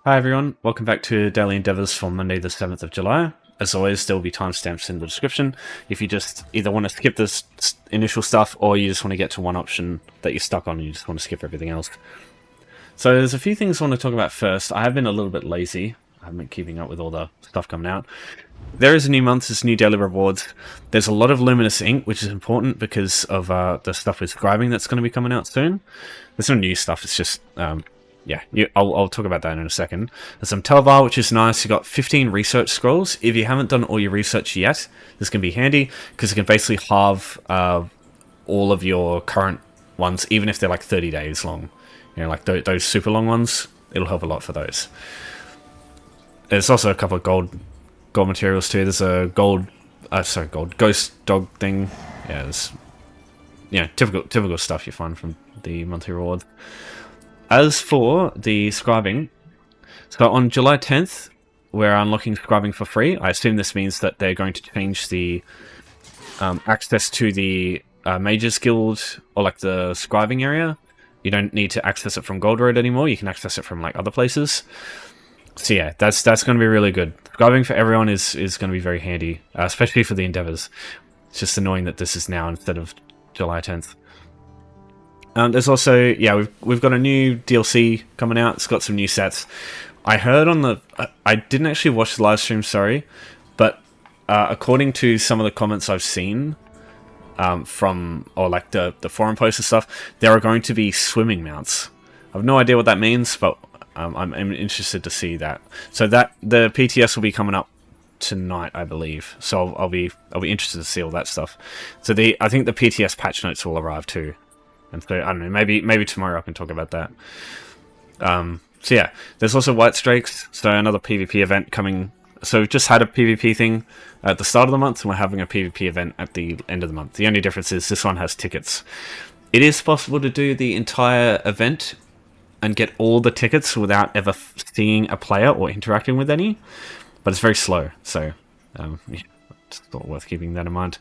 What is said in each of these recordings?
Hi everyone, welcome back to Daily Endeavours for Monday the 7th of July. As always, there will be timestamps in the description if you just either want to skip this initial stuff or you just want to get to one option that you're stuck on and you just want to skip everything else. So there's a few things I want to talk about first. I have been a little bit lazy. I haven't been keeping up with all the stuff coming out. There is a new month, there's new daily rewards. There's a lot of luminous ink, which is important because of the stuff with scribing that's going to be coming out soon. There's no new stuff, it's just... yeah, I'll talk about that in a second. There's some Telvar, which is nice. You got 15 research scrolls. If you haven't done all your research yet, this can be handy because it can basically halve all of your current ones, even if they're like 30 days long. You know, like those super long ones, it'll help a lot for those. There's also a couple of gold materials too. There's a gold ghost dog thing. Yeah, there's typical stuff you find from the monthly rewards. As for the scribing, so on July 10th, we're unlocking scribing for free. I assume this means that they're going to change the access to the Mages Guild, or like the scribing area. You don't need to access it from Gold Road anymore, you can access it from like other places. So yeah, that's going to be really good. Scribing for everyone is going to be very handy, especially for the Endeavours. It's just annoying that this is now instead of July 10th. There's also, yeah, we've got a new DLC coming out. It's got some new sets. I heard on the... I didn't actually watch the live stream, sorry. But according to some of the comments I've seen from... Or like the forum posts and stuff, there are going to be swimming mounts. I have no idea what that means, but I'm interested to see that. So the PTS will be coming up tonight, I believe. So I'll be interested to see all that stuff. So I think the PTS patch notes will arrive too. And so, I don't know, maybe tomorrow I can talk about that. So yeah, there's also White Strakes, so another PvP event coming. So we've just had a PvP thing at the start of the month, and we're having a PvP event at the end of the month. The only difference is this one has tickets. It is possible to do the entire event and get all the tickets without ever seeing a player or interacting with any, but it's very slow, so yeah. It's not worth keeping that in mind.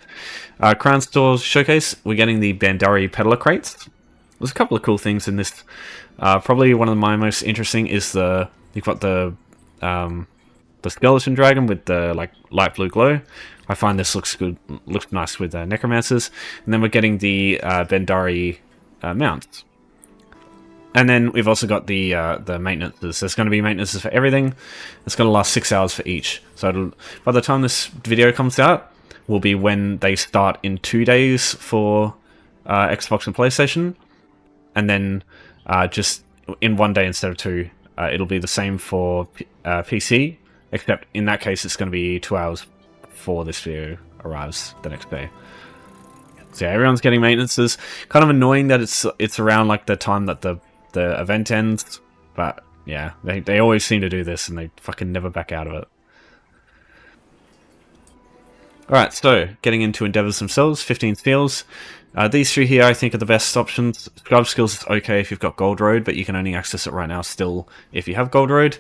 Crown Stores Showcase, we're getting the Bandari Peddler Crates. There's a couple of cool things in this. Probably one of my most interesting is you've got the Skeleton Dragon with the like light blue glow. I find this looks nice with Necromancers. And then we're getting the Bandari mounts. And then we've also got the maintenances. There's going to be maintenances for everything. It's going to last 6 hours for each. So by the time this video comes out, will be when they start in 2 days for Xbox and PlayStation. And then just in 1 day instead of 2, it'll be the same for PC. Except in that case, it's going to be 2 hours before this video arrives the next day. So yeah, everyone's getting maintenances. Kind of annoying that it's around like the time that the event ends, but yeah, they always seem to do this and they fucking never back out of it. Alright, so getting into Endeavours themselves, 15 skills. These three here I think are the best options. Scribe skills is okay if you've got Gold Road, but you can only access it right now still if you have Gold Road.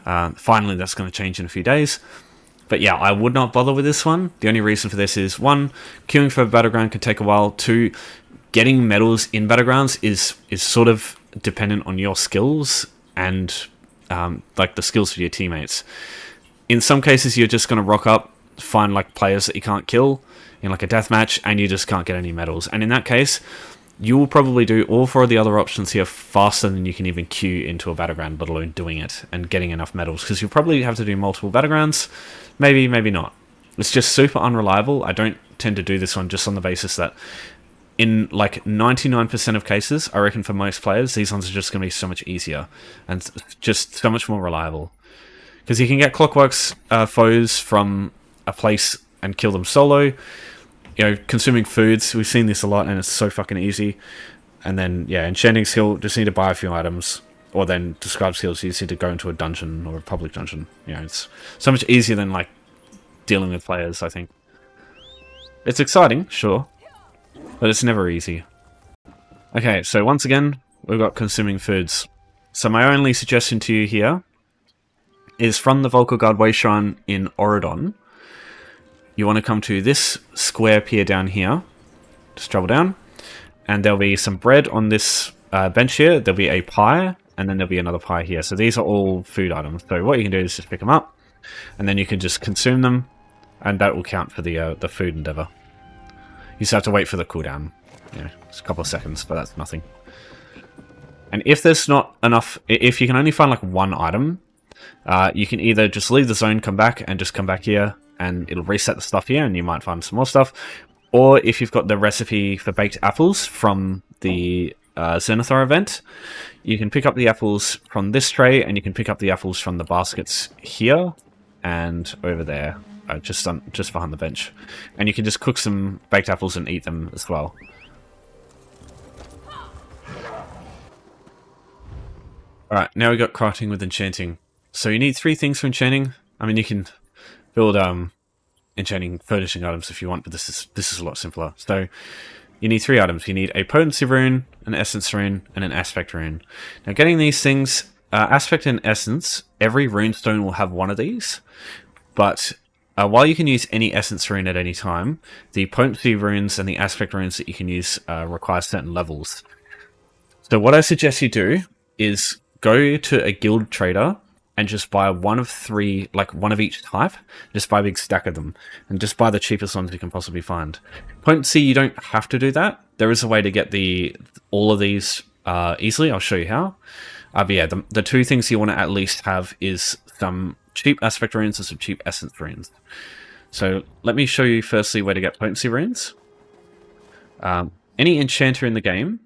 Finally that's going to change in a few days. But yeah, I would not bother with this one. The only reason for this is, 1, queuing for a Battleground can take a while. 2, getting medals in Battlegrounds is sort of dependent on your skills and like the skills of your teammates. In some cases, you're just going to rock up, find like players that you can't kill in like a deathmatch, and you just can't get any medals. And in that case, you will probably do all 4 of the other options here faster than you can even queue into a Battleground, let alone doing it and getting enough medals, because you'll probably have to do multiple Battlegrounds. Maybe not. It's just super unreliable. I don't tend to do this one just on the basis that in like 99% of cases, I reckon for most players, these ones are just going to be so much easier and just so much more reliable. Because you can get Clockwork Foes from a place and kill them solo. You know, consuming foods, we've seen this a lot and it's so fucking easy. And then, yeah, Enchanting skill, just need to buy a few items. Or then to Scribe skills, you just need to go into a dungeon or a public dungeon. You know, it's so much easier than like dealing with players, I think. It's exciting, sure, but it's never easy. Okay, so once again, we've got consuming foods. So my only suggestion to you here is from the Volkagard Way Shrine in Oridon. You want to come to this square pier down here. Just travel down. And there'll be some bread on this bench here. There'll be a pie. and then there'll be another pie here. So these are all food items. So what you can do is just pick them up, and then you can just consume them, and that will count for the food endeavor. You just have to wait for the cooldown. Yeah, it's a couple of seconds, but that's nothing. And if there's not enough, if you can only find like one item, you can either just leave the zone, come back, and just come back here, and it'll reset the stuff here, and you might find some more stuff. Or if you've got the recipe for baked apples from the Zenithar event, you can pick up the apples from this tray, and you can pick up the apples from the baskets here and over there, just behind the bench. And you can just cook some baked apples and eat them as well. Alright, now we got crafting with enchanting. So you need 3 things for enchanting. I mean, you can build enchanting furnishing items if you want, but this is a lot simpler. So you need 3 items. You need a potency rune, an essence rune, and an aspect rune. Now getting these things, aspect and essence, every runestone will have one of these, but while you can use any essence rune at any time, the potency runes and the aspect runes that you can use require certain levels. So what I suggest you do is go to a guild trader and just buy one of 3, like one of each type. Just buy a big stack of them, and just buy the cheapest ones you can possibly find. Potency, you don't have to do that. There is a way to get all of these easily. I'll show you how. But yeah, the 2 things you want to at least have is some cheap aspect runes and some cheap essence runes. So let me show you firstly where to get potency runes. Any enchanter in the game,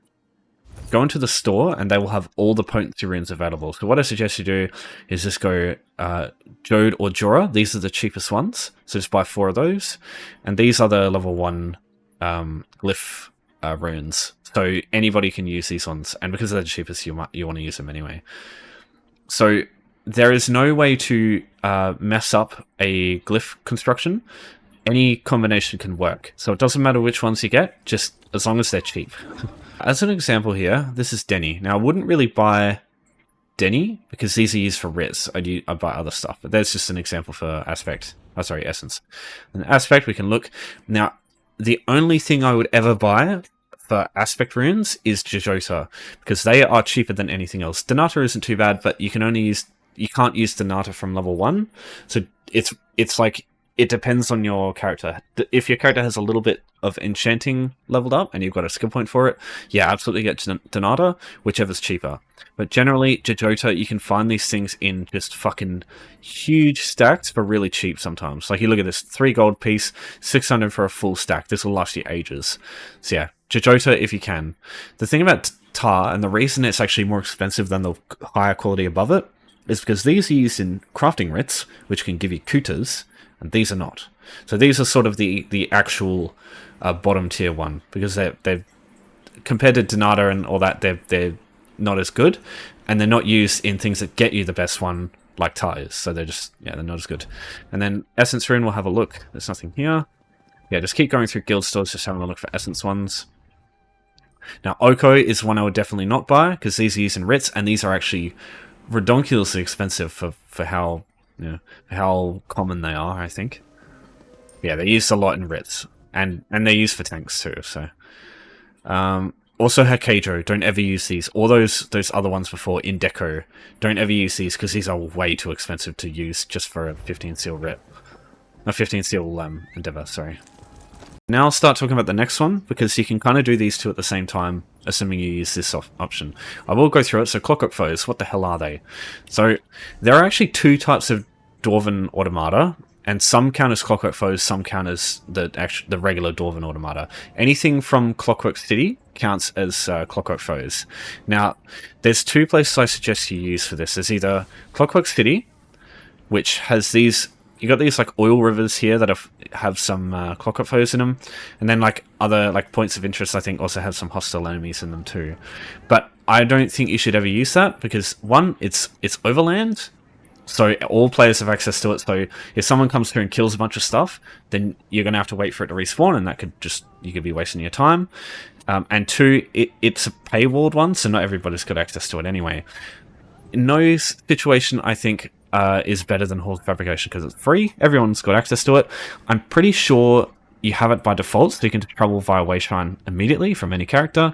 go into the store and they will have all the potency runes available. So what I suggest you do is just go Jode or Jorah. These are the cheapest ones. So just buy 4 of those. And these are the level 1 glyph runes. So anybody can use these ones. And because they're the cheapest, you want to use them anyway. So there is no way to mess up a glyph construction. Any combination can work. So it doesn't matter which ones you get, just as long as they're cheap. As an example here, this is Denny. Now, I wouldn't really buy Denny because these are used for writs. I buy other stuff, but there's just an example for aspect. Oh, sorry, essence. And aspect, we can look. Now, the only thing I would ever buy for aspect runes is Jojota, because they are cheaper than anything else. Donata isn't too bad, but you can't use Donata from level 1. So it's like, it depends on your character. If your character has a little bit of enchanting leveled up and you've got a skill point for it, yeah, absolutely get Donata, whichever's cheaper. But generally, Jojota, you can find these things in just fucking huge stacks for really cheap sometimes. Like, you look at this, 3 gold piece, 600 for a full stack. This will last you ages. So yeah, Jojota if you can. The thing about Tar, and the reason it's actually more expensive than the higher quality above it, is because these are used in crafting writs, which can give you kutas, and these are not. So these are sort of the actual bottom tier one, because they've compared to Donata and all that, they're not as good, and they're not used in things that get you the best one like tires. So they're they're not as good. And then essence rune, we'll have a look. There's nothing here. Yeah, just keep going through guild stores, just having a look for essence ones. Now Oko is one I would definitely not buy, because these are used in writs, and these are actually redonkulously expensive for how common they are, I think. Yeah, they're used a lot in writs, and they're used for tanks too. So, also Hakejo, don't ever use these. All those other ones before in Deco, don't ever use these because these are way too expensive to use just for a 15 seal writ. No, 15 seal endeavor. Sorry. Now I'll start talking about the next one, because you can kind of do these 2 at the same time, assuming you use this option. I will go through it. So Clockwork Foes, what the hell are they? So there are actually 2 types of Dwarven Automata, and some count as Clockwork Foes, some count as the regular Dwarven Automata. Anything from Clockwork City counts as Clockwork Foes. Now, there's 2 places I suggest you use for this. There's either Clockwork City, which has these... You got these like oil rivers here that have some Clockwork Foes in them, and then like other like points of interest I think also have some hostile enemies in them too. But I don't think you should ever use that, because one, it's overland, so all players have access to it. So if someone comes through and kills a bunch of stuff, then you're gonna have to wait for it to respawn, and that you could be wasting your time. And 2, it's a paywalled one, so not everybody's got access to it anyway. In no situation, I think, is better than Hall Fabrication because it's free. Everyone's got access to it. I'm pretty sure you have it by default, so you can travel via Wayshrine immediately from any character.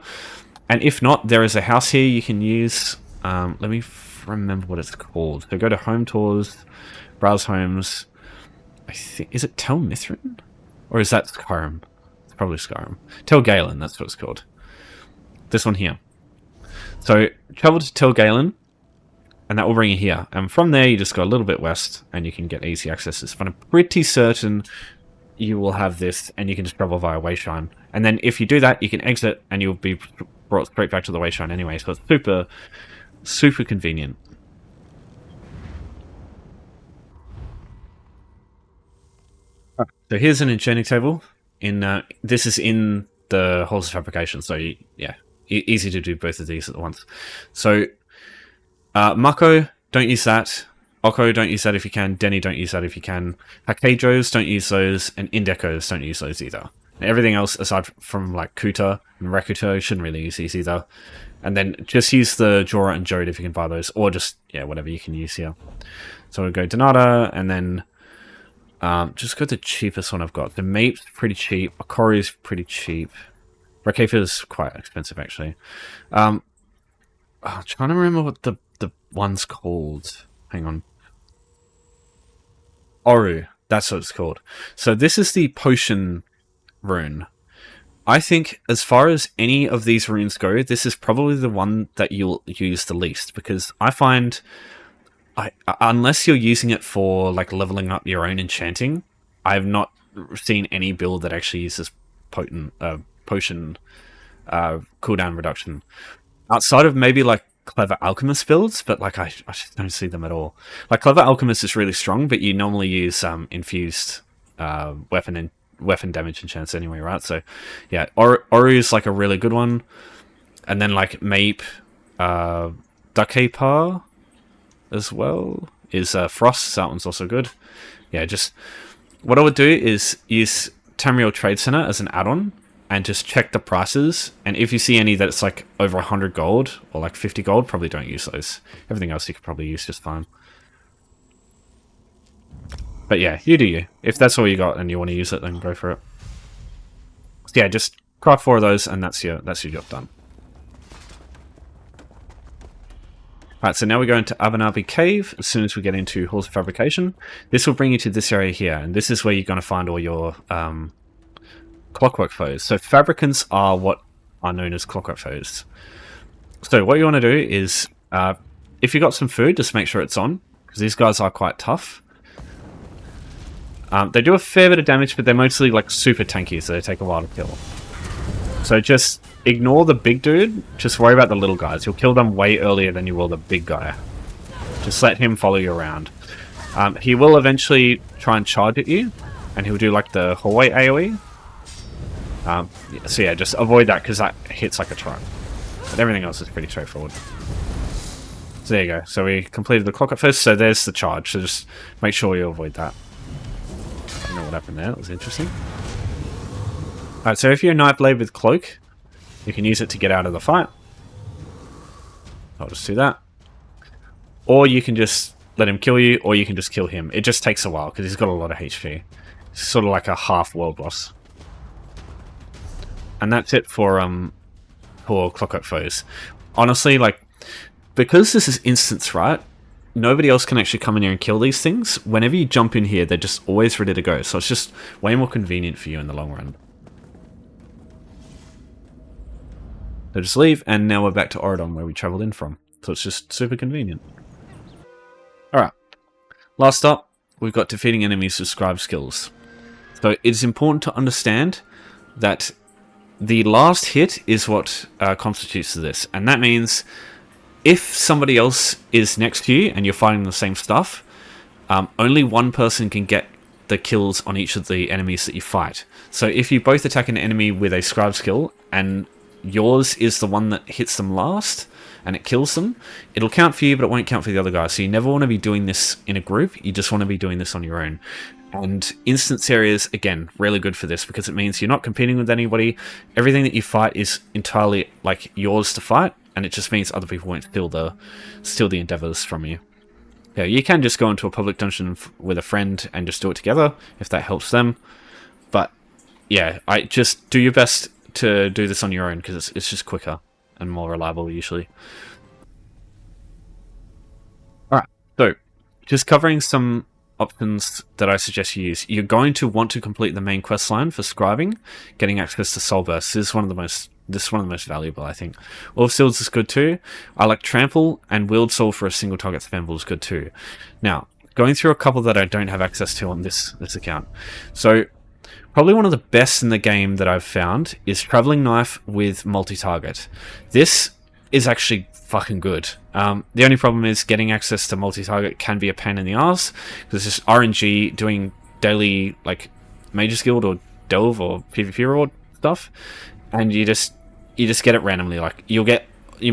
And if not, there is a house here you can use. Let me remember what it's called. So go to Home Tours, Browse Homes. I think, is it Tel Mithrin? Or is that Skyrim? It's probably Skyrim. Tel Galen, that's what it's called. This one here. So travel to Tel Galen, and that will bring you here. And from there, you just go a little bit west, and you can get easy accesses. But I'm pretty certain you will have this, and you can just travel via Wayshrine. And then if you do that, you can exit, and you'll be brought straight back to the Wayshrine anyway. So it's super, super convenient. So here's an enchanting table. This is in the Halls of Fabrication, so yeah, easy to do both of these at once. So Mako, don't use that. Oko, don't use that if you can. Denny, don't use that if you can. Hakejos, don't use those. And Indekos, don't use those either. And everything else, aside from like Kuta and Rakuto, shouldn't really use these either. And then just use the Jorah and Jode if you can buy those. Or just, yeah, whatever you can use here. So we'll go Donata, and then just go the cheapest one I've got. The Mape's pretty cheap. Akori's pretty cheap. Rakefa's quite expensive, actually. I'm trying to remember what the one's called. Hang on. Oru, that's what it's called. So this is the potion rune. I think as far as any of these runes go, this is probably the one that you'll use the least, because I find, unless you're using it for like leveling up your own enchanting, I've not seen any build that actually uses potion cooldown reduction. Outside of maybe like Clever Alchemist builds, but like I just don't see them at all. Like Clever Alchemist is really strong, but you normally use infused weapon damage enchants anyway, right? So yeah, Oru is like a really good one, and then like Mape, Dakepar as well is Frost. That one's also good. Yeah, just what I would do is use Tamriel Trade Center as an add-on, and just check the prices, and if you see any that's like over 100 gold or like 50 gold, probably don't use those. Everything else you could probably use just fine. But yeah, you do you. If that's all you got and you want to use it, then go for it. So yeah, just craft 4 of those, and that's your job done. Alright, so now we go into Abanabi Cave as soon as we get into Halls of Fabrication. This will bring you to this area here, and this is where you're going to find all your Clockwork Foes. So Fabricants are what are known as Clockwork Foes. So what you want to do is, if you got some food, just make sure it's on, because these guys are quite tough. They do a fair bit of damage, but they're mostly like super tanky, so they take a while to kill. So just ignore the big dude, just worry about the little guys. You'll kill them way earlier than you will the big guy. Just let him follow you around. He will eventually try and charge at you, and he'll do like the hallway AoE. So yeah, just avoid that, because that hits like a truck. But everything else is pretty straightforward. So there you go. So we completed the Clockwork Foes, so there's the charge. So just make sure you avoid that. I don't know what happened there. That was interesting. Alright, so if you're a Knife Blade with Cloak, you can use it to get out of the fight. I'll just do that. Or you can just let him kill you, or you can just kill him. It just takes a while, because he's got a lot of HP. It's sort of like a half world boss. And that's it for Clockwork Foes. Honestly, like, because this is instance, right? Nobody else can actually come in here and kill these things. Whenever you jump in here, they're just always ready to go. So it's just way more convenient for you in the long run. So just leave, and now we're back to Oridon, where we travelled in from. So it's just super convenient. Alright. Last up, we've got defeating enemies with Scribed skills. So it's important to understand that the last hit is what constitutes this. And that means if somebody else is next to you and you're fighting the same stuff, only one person can get the kills on each of the enemies that you fight. So if you both attack an enemy with a Scribe skill, and yours is the one that hits them last, and it kills them, it'll count for you, but it won't count for the other guy. So you never want to be doing this in a group, you just want to be doing this on your own. And instance areas, again, really good for this, because it means you're not competing with anybody. Everything that you fight is entirely like yours to fight, and it just means other people won't steal the endeavors from you. Yeah, you can just go into a public dungeon with a friend and just do it together if that helps them. But yeah, I just do your best to do this on your own, because it's just quicker and more reliable usually. just covering some options that I suggest you use. You're going to want to complete the main quest line for scribing. Getting access to soul bursts is one of the most valuable, I think. Orb Seals is good too. I like Trample, and Willed Soul for a single target spamble is good too. Now, going through a couple that I don't have access to on this account. So, probably one of the best in the game that I've found is Traveling Knife with multi-target. This is actually fucking good. The only problem is getting access to multi-target can be a pain in the ass, because it's just RNG doing daily, like, Mage's Guild or Delve or PvP reward stuff, and you just get it randomly. Like, you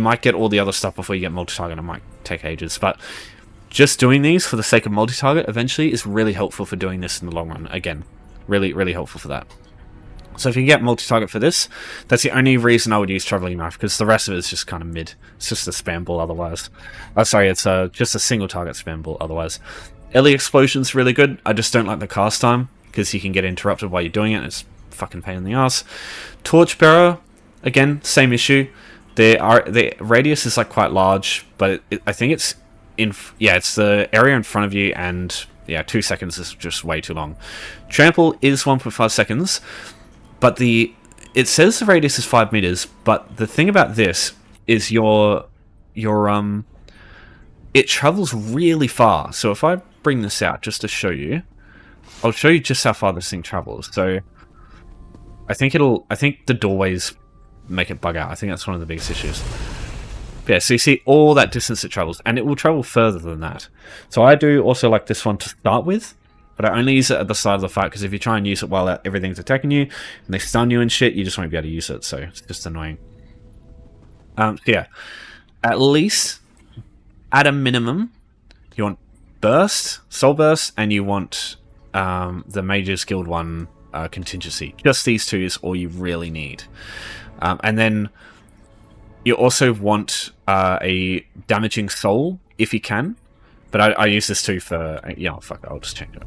might get all the other stuff before you get multi-target. It might take ages, but just doing these for the sake of multi-target eventually is really helpful for doing this in the long run. Again, really, really helpful for that. So if you get multi-target for this, that's the only reason I would use Traveling Knife, because the rest of it is just kind of mid. It's just a spam ball otherwise. It's just a single target spam ball otherwise. Ellie Explosion's really good. I just don't like the cast time, because you can get interrupted while you're doing it, and it's fucking pain in the ass. Torchbearer, again, same issue. The radius is like quite large, but I think it's it's the area in front of you, and 2 seconds is just way too long. Trample is 1.5 seconds. But it says the radius is 5 meters, but the thing about this is it travels really far. So if I bring this out just to show you, I'll show you just how far this thing travels. So I think the doorways make it bug out. I think that's one of the biggest issues. Yeah, so you see all that distance it travels, and it will travel further than that. So I do also like this one to start with, but I only use it at the side of the fight, because if you try and use it while everything's attacking you, and they stun you and shit, you just won't be able to use it, so it's just annoying. At least, at a minimum, you want Burst, Soul Burst, and you want the Mage's Guild one, Contingency. Just these two is all you really need. And then you also want a Damaging Soul, if you can. But I use this too for... fuck it, I'll just change it.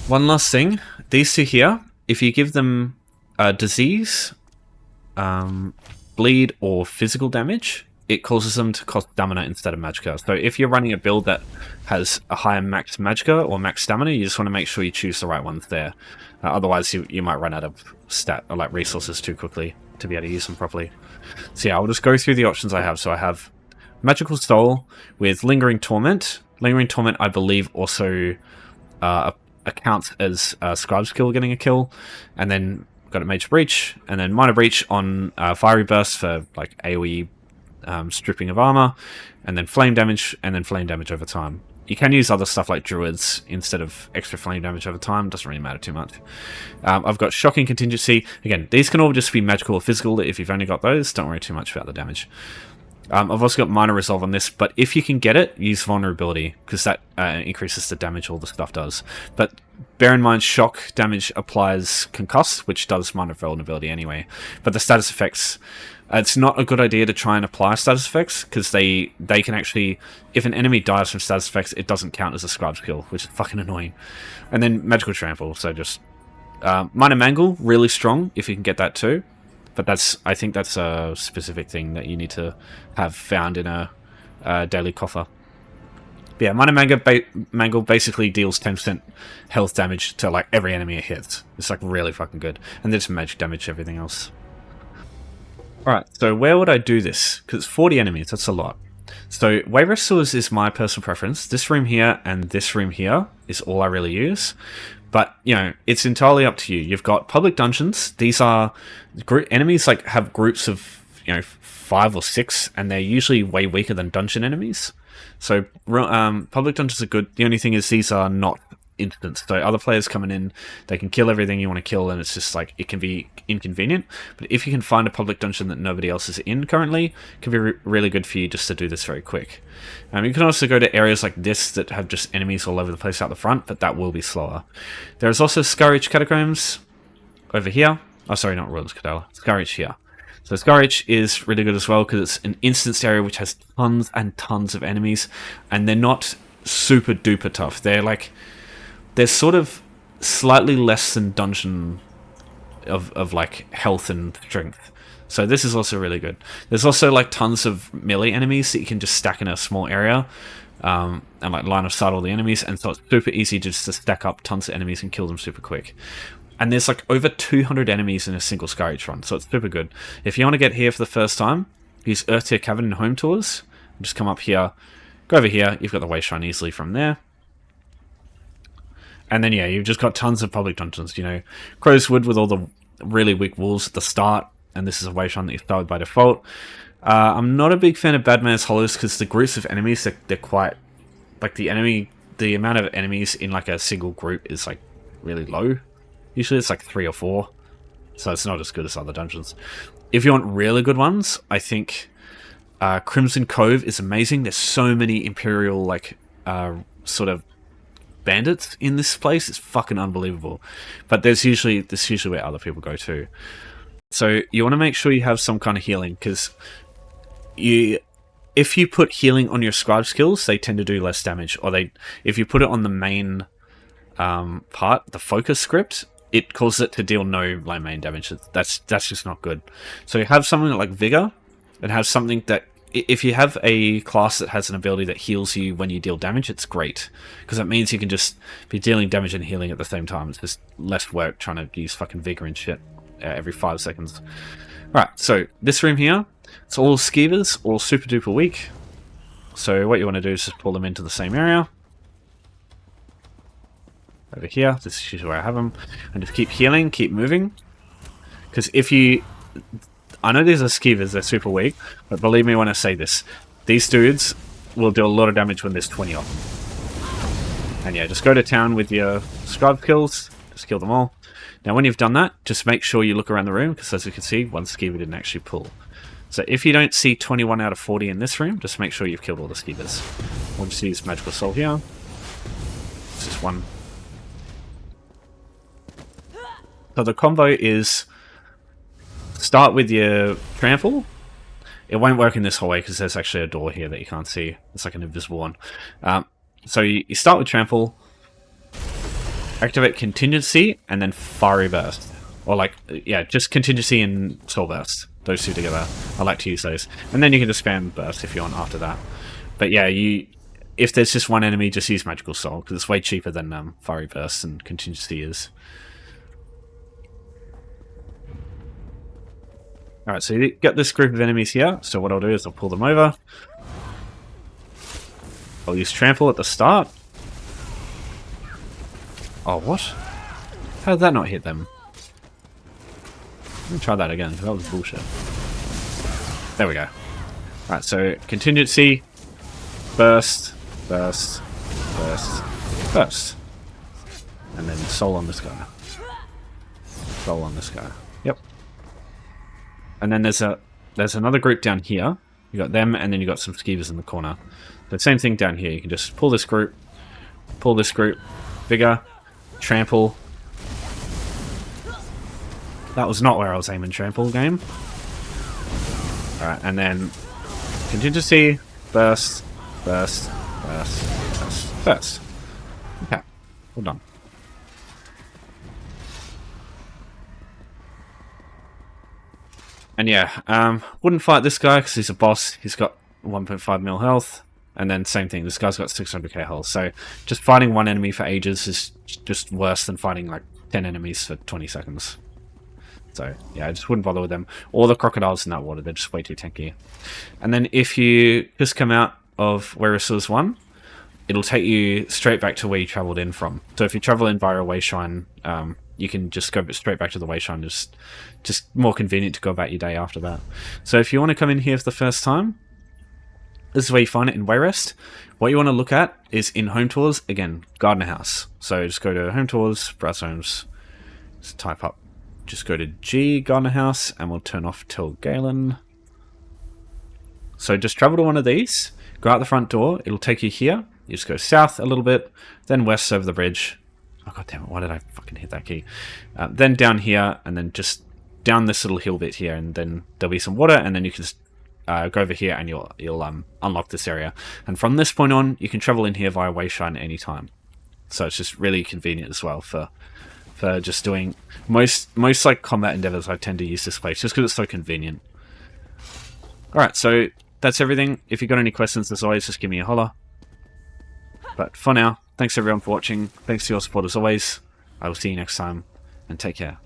One last thing. These two here, if you give them disease, bleed, or physical damage, it causes them to cost stamina instead of magicka. So if you're running a build that has a higher max magicka or max stamina, you just want to make sure you choose the right ones there. Otherwise, you might run out of resources too quickly to be able to use them properly. So I'll just go through the options I have. So I have Magical Soul with Lingering Torment. Lingering Torment, I believe, also accounts as Scribe's kill getting a kill. And then got a Major Breach, and then Minor Breach on Fiery Burst for like AoE stripping of armor, and then flame damage, and then flame damage over time. You can use other stuff like Druids instead of extra flame damage over time. Doesn't really matter too much. I've got Shocking Contingency. Again, these can all just be magical or physical. If you've only got those, don't worry too much about the damage. I've also got Minor Resolve on this, but if you can get it, use Vulnerability, because that increases the damage all the stuff does. But bear in mind, Shock damage applies Concuss, which does Minor Vulnerability anyway. But the status effects... it's not a good idea to try and apply status effects, because they can actually... If an enemy dies from status effects, it doesn't count as a Scribe's kill, which is fucking annoying. And then Magical Trample, so just... Minor Mangle, really strong, if you can get that too. But I think that's a specific thing that you need to have found in a daily coffer. But yeah, Minor Mangle basically deals 10% health damage to like every enemy it hits. It's like really fucking good. And then some magic damage to everything else. Alright, so where would I do this? Because it's 40 enemies, that's a lot. So Wayrest Sewers is my personal preference. This room here and this room here is all I really use. But, it's entirely up to you. You've got public dungeons. These are... enemies have groups of, 5 or 6, and they're usually way weaker than dungeon enemies. So public dungeons are good. The only thing is these are not instance. So other players coming in, they can kill everything you want to kill, and it's just like, it can be inconvenient. But if you can find a public dungeon that nobody else is in currently, it can be really good for you just to do this very quick. You can also go to areas like this that have just enemies all over the place out the front, but that will be slower. There's also Scourge Catacombs over here. Oh, sorry, not Ruins Cadala. Scourge here. So Scourge is really good as well, because it's an instanced area which has tons and tons of enemies, and they're not super duper tough. They're sort of slightly less than dungeon of like health and strength. So this is also really good. There's also like tons of melee enemies that you can just stack in a small area, and like line of sight all the enemies, and so it's super easy just to stack up tons of enemies and kill them super quick. And there's like over 200 enemies in a single Skyreach run, so it's super good. If you want to get here for the first time, use Earth Tier Cavern in Home Tours. Just come up here, go over here, you've got the Wayshrine easily from there. And then yeah, you've just got tons of public dungeons, you know, Crow's Wood with all the really weak wolves at the start, and this is a Wayshrine that you start with by default. I'm not a big fan of Badman's Hollows because the groups of enemies, they're quite, like the amount of enemies in like a single group is like really low. Usually it's like 3 or 4, so it's not as good as other dungeons. If you want really good ones, I think Crimson Cove is amazing. There's so many Imperial like sort of bandits in this place. It's fucking unbelievable. But this is usually where other people go too. So you want to make sure you have some kind of healing, because if you put healing on your scribe skills, they tend to do less damage. Or if you put it on the main part, the focus script, it causes it to deal no main damage. That's just not good. So you have something like Vigor, and have something that, if you have a class that has an ability that heals you when you deal damage, it's great, because that means you can just be dealing damage and healing at the same time. It's just less work trying to use fucking Vigor and shit every 5 seconds. Right, so this room here, it's all skeevers, all super duper weak. So what you want to do is just pull them into the same area. Over here, this is usually where I have them. And just keep healing, keep moving. Because if you... I know these are skeevers, they're super weak, but believe me when I say this, these dudes will do a lot of damage when there's 20 of them. And yeah, just go to town with your Scribing Kills, just kill them all. Now when you've done that, just make sure you look around the room, because as you can see, one skeever didn't actually pull. So if you don't see 21 out of 40 in this room, just make sure you've killed all the skeevers. We'll just use Magical Soul here. This is one. So the combo is start with your Trample. It won't work in this hallway because there's actually a door here that you can't see. It's like an invisible one. So you start with Trample, activate Contingency, and then Fiery Burst. Or like, yeah, just Contingency and Soul Burst. Those two together. I like to use those. And then you can just spam Burst if you want after that. But yeah, if there's just one enemy, just use Magical Soul, because it's way cheaper than Fiery Burst and Contingency is. Alright, so you get this group of enemies here. So what I'll do is I'll pull them over. I'll use Trample at the start. Oh, what? How did that not hit them? Let me try that again, because that was bullshit. There we go. Alright, so Contingency, Burst, Burst, Burst, Burst. And then Soul on this guy. Soul on this guy. Yep. And then there's another group down here. You got them, and then you got some skeevers in the corner. The same thing down here. You can just pull this group, Vigor, Trample. That was not where I was aiming, Trample game. Alright, and then Contingency, Burst, Burst, Burst, Burst, Burst. Okay, well done. And yeah, wouldn't fight this guy because he's a boss. He's got 1.5 mil health. And then same thing, this guy's got 600k health. So just fighting one enemy for ages is just worse than fighting like 10 enemies for 20 seconds. So yeah, I just wouldn't bother with them. Or the crocodiles in that water, they're just way too tanky. And then if you just come out of where Isu's one, it'll take you straight back to where you travelled in from. So if you travel in via a Wayshrine, you can just go straight back to the Wayshrine, just more convenient to go about your day after that. So if you want to come in here for the first time, this is where you find it in Wayrest. What you want to look at is in Home Tours, again, Gardener House. So just go to Home Tours, Browse Homes, just type up, just go to G, Gardener House, and we'll turn off Tell Galen. So just travel to one of these, go out the front door, it'll take you here. You just go south a little bit, then west over the bridge. Oh god damn it, why did I fucking hit that key? Then down here, and then just down this little hill bit here, and then there'll be some water, and then you can just go over here and you'll unlock this area. And from this point on, you can travel in here via Wayshrine anytime. So it's just really convenient as well for for just doing most like combat endeavors. I tend to use this place just because it's so convenient. Alright, so that's everything. If you've got any questions, as always, just give me a holler. But for now, thanks everyone for watching. Thanks for your support as always. I will see you next time, and take care.